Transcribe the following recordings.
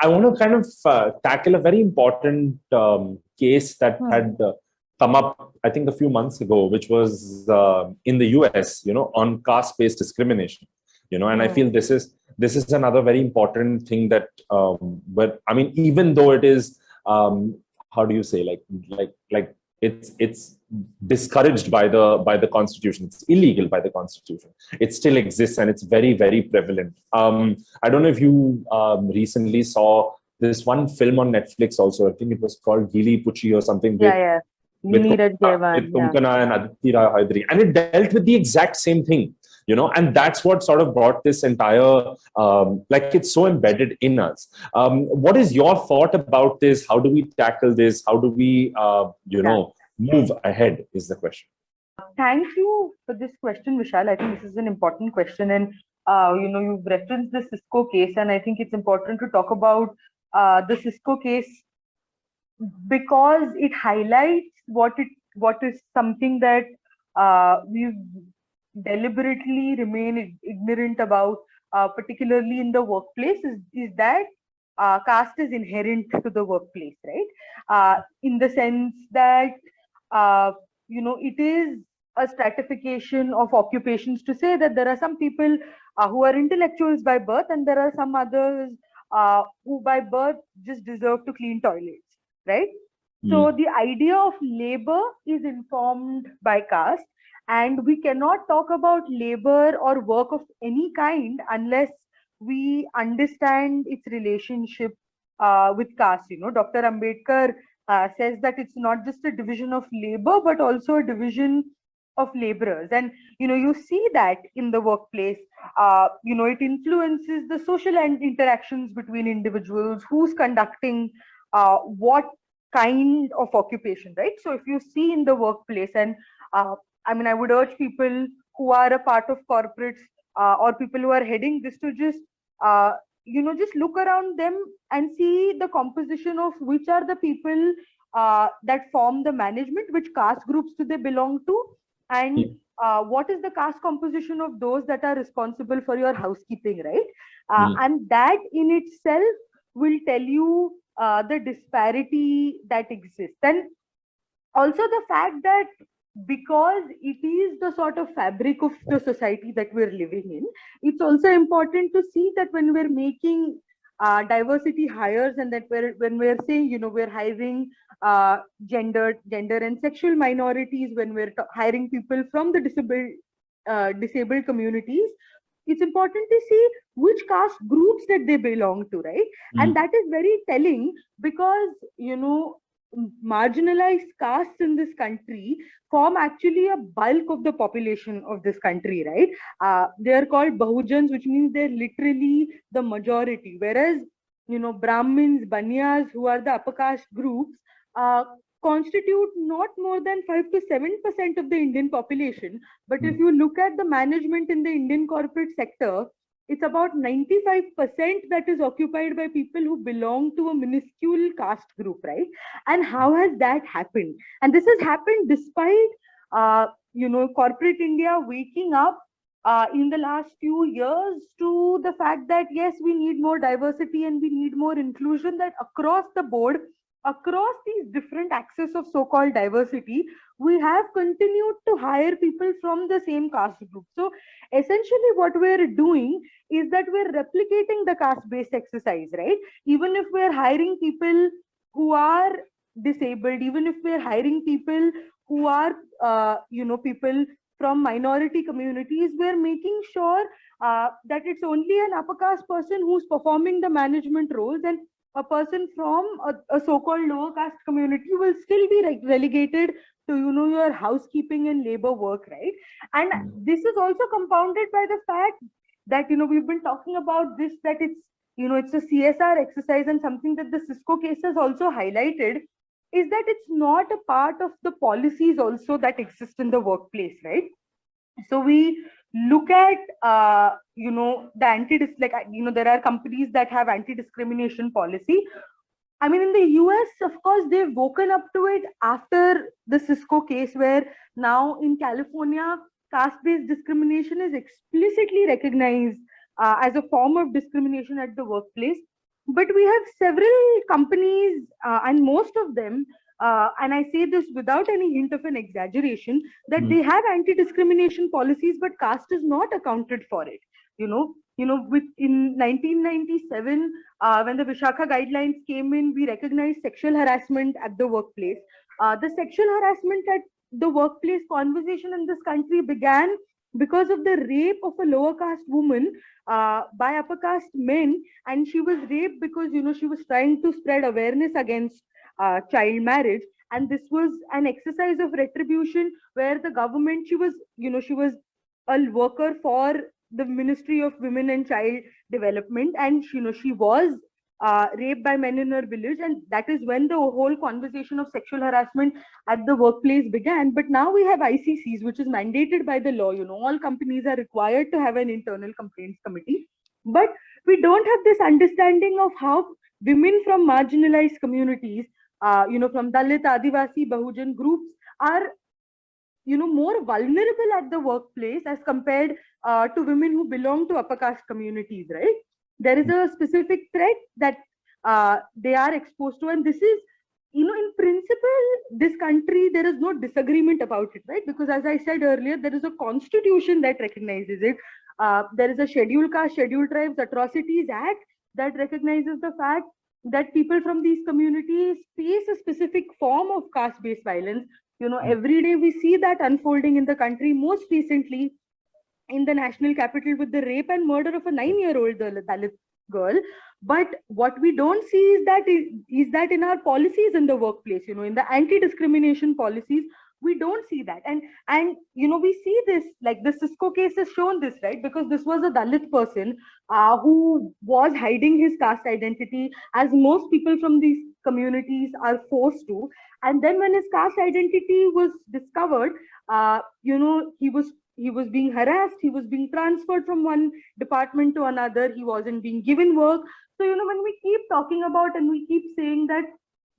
I want to kind of tackle a very important case that had come up, I think, a few months ago, which was in the US, on caste-based discrimination. And I feel this is another very important thing that, but I mean, even though it is, how do you say, like it's discouraged by the Constitution, it's illegal by the Constitution, it still exists, and it's very, very prevalent. I don't know if you recently saw this one film on Netflix also. I think it was called Gili Puchi or something. With Kumkana and Aditi Rai Hydari, and it dealt with the exact same thing, and that's what sort of brought this entire, like, it's so embedded in us. What is your thought about this? How do we tackle this? How do we, move ahead is the question. Thank you for this question, Vishaal. I think this is an important question, and you've referenced the Cisco case, and I think it's important to talk about the Cisco case because it highlights what is something that we've deliberately remain ignorant about, particularly in the workplace, is that caste is inherent to the workplace, right? In the sense that it is a stratification of occupations, to say that there are some people who are intellectuals by birth, and there are some others who by birth just deserve to clean toilets, right? So the idea of labor is informed by caste, and we cannot talk about labor or work of any kind unless we understand its relationship with caste. Dr. Ambedkar says that it's not just a division of labor, but also a division of laborers. And, you see that in the workplace, it influences the social interactions between individuals, who's conducting what kind of occupation, right? So if you see in the workplace, and I would urge people who are a part of corporates or people who are heading this to just, just look around them and see the composition of which are the people that form the management, which caste groups do they belong to, and what is the caste composition of those that are responsible for your housekeeping, right? And that in itself will tell you the disparity that exists. And also the fact that because it is the sort of fabric of the society that we're living in, it's also important to see that when we're making diversity hires, and that when we're saying, we're hiring gender and sexual minorities, when we're hiring people from the disabled communities, it's important to see which caste groups that they belong to, right? And that is very telling because, marginalized castes in this country form actually a bulk of the population of this country, right? They are called Bahujans, which means they're literally the majority. Whereas, Brahmins, Banyas, who are the upper caste groups, constitute not more than 5 to 7% of the Indian population. But if you look at the management in the Indian corporate sector, it's about 95% that is occupied by people who belong to a minuscule caste group, right? And how has that happened? And this has happened despite, corporate India waking up in the last few years to the fact that, yes, we need more diversity and we need more inclusion, that across the board, across these different axes of so-called diversity, we have continued to hire people from the same caste group. So essentially what we're doing is that we're replicating the caste-based exercise, right? Even if we're hiring people who are disabled, even if we're hiring people who are, people from minority communities, we're making sure that it's only an upper caste person who's performing the management roles, and a person from a so-called lower caste community will still be relegated to, your housekeeping and labor work, right? And this is also compounded by the fact that, we've been talking about this, that it's, it's a CSR exercise, and something that the Cisco case has also highlighted is that it's not a part of the policies also that exist in the workplace, right? So we look at, there are companies that have anti-discrimination policy. I mean, in the US, of course, they've woken up to it after the Cisco case, where now in California, caste-based discrimination is explicitly recognized as a form of discrimination at the workplace. But we have several companies, and most of them, and I say this without any hint of an exaggeration, that they have anti-discrimination policies, but caste is not accounted for it. In 1997, when the Vishakha guidelines came in, we recognized sexual harassment at the workplace. The sexual harassment at the workplace conversation in this country began because of the rape of a lower caste woman by upper caste men, and she was raped because she was trying to spread awareness against child marriage. And this was an exercise of retribution where the government, she was a worker for the Ministry of Women and Child Development, and she was raped by men in her village, and that is when the whole conversation of sexual harassment at the workplace began. But now we have ICCs, which is mandated by the law. All companies are required to have an internal complaints committee, but we don't have this understanding of how women from marginalized communities, from Dalit, Adivasi, Bahujan groups are more vulnerable at the workplace as compared to women who belong to upper caste communities, right? There is a specific threat that they are exposed to, and this is, in principle, this country, there is no disagreement about it, right? Because as I said earlier, there is a constitution that recognizes it. There is a Scheduled Caste, Scheduled Tribes Atrocities Act that recognizes the fact that people from these communities face a specific form of caste-based violence. Every day we see that unfolding in the country, most recently in the national capital with the rape and murder of a 9-year-old Dalit girl. But what we don't see is that in our policies in the workplace, in the anti-discrimination policies, we don't see that. And we see this, like the Cisco case has shown this, right? Because this was a Dalit person who was hiding his caste identity, as most people from these communities are forced to. And then when his caste identity was discovered, he was being harassed, he was being transferred from one department to another, he wasn't being given work. So when we keep talking about and we keep saying that,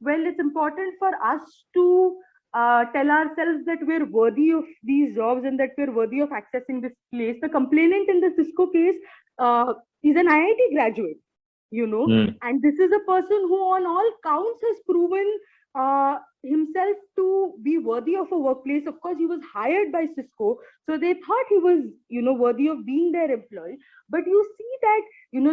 well, it's important for us to tell ourselves that we're worthy of these jobs and that we're worthy of accessing this place. The complainant in the Cisco case is an IIT graduate, and this is a person who on all counts has proven himself to be worthy of a workplace. Of course, he was hired by Cisco, so they thought he was, worthy of being their employee. But you see that,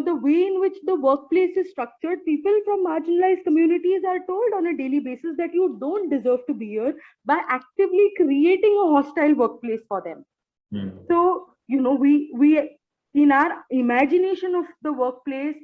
the way in which the workplace is structured, people from marginalized communities are told on a daily basis that you don't deserve to be here, by actively creating a hostile workplace for them. So, we in our imagination of the workplace,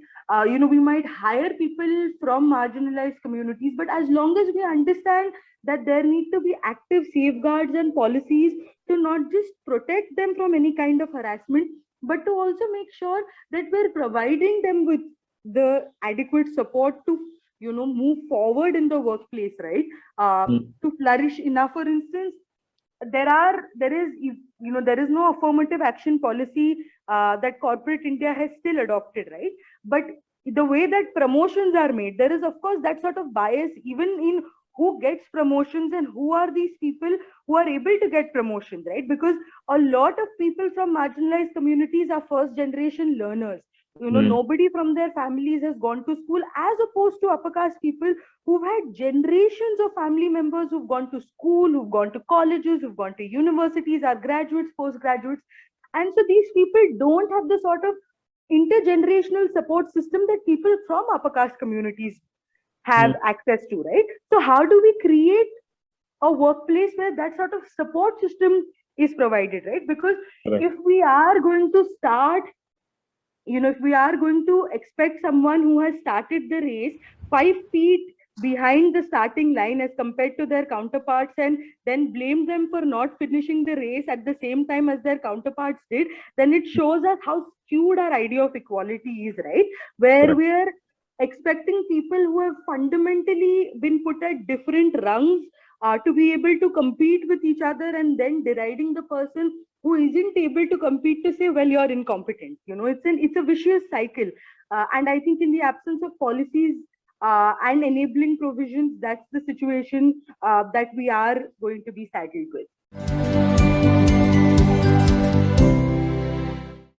we might hire people from marginalized communities, but as long as we understand that there need to be active safeguards and policies to not just protect them from any kind of harassment, but to also make sure that we're providing them with the adequate support to, move forward in the workplace, right? To flourish enough. For instance, there is no affirmative action policy that corporate India has still adopted, right? But the way that promotions are made, there is of course that sort of bias even in who gets promotions and who are these people who are able to get promotions, right? Because a lot of people from marginalized communities are first generation learners. Nobody from their families has gone to school, as opposed to upper caste people who've had generations of family members who've gone to school, who've gone to colleges, who've gone to universities, are graduates, postgraduates. And so these people don't have the sort of intergenerational support system that people from upper caste communities have access to, right? So how do we create a workplace where that sort of support system is provided, right? Because if we are going to start, if we are going to expect someone who has started the race 5 feet behind the starting line as compared to their counterparts, and then blame them for not finishing the race at the same time as their counterparts did, then it shows us how skewed our idea of equality is, right? Where we are expecting people who have fundamentally been put at different rungs to be able to compete with each other, and then deriding the person who isn't able to compete to say, well, you're incompetent. It's a vicious cycle. And I think in the absence of policies and enabling provisions, that's the situation that we are going to be saddled with.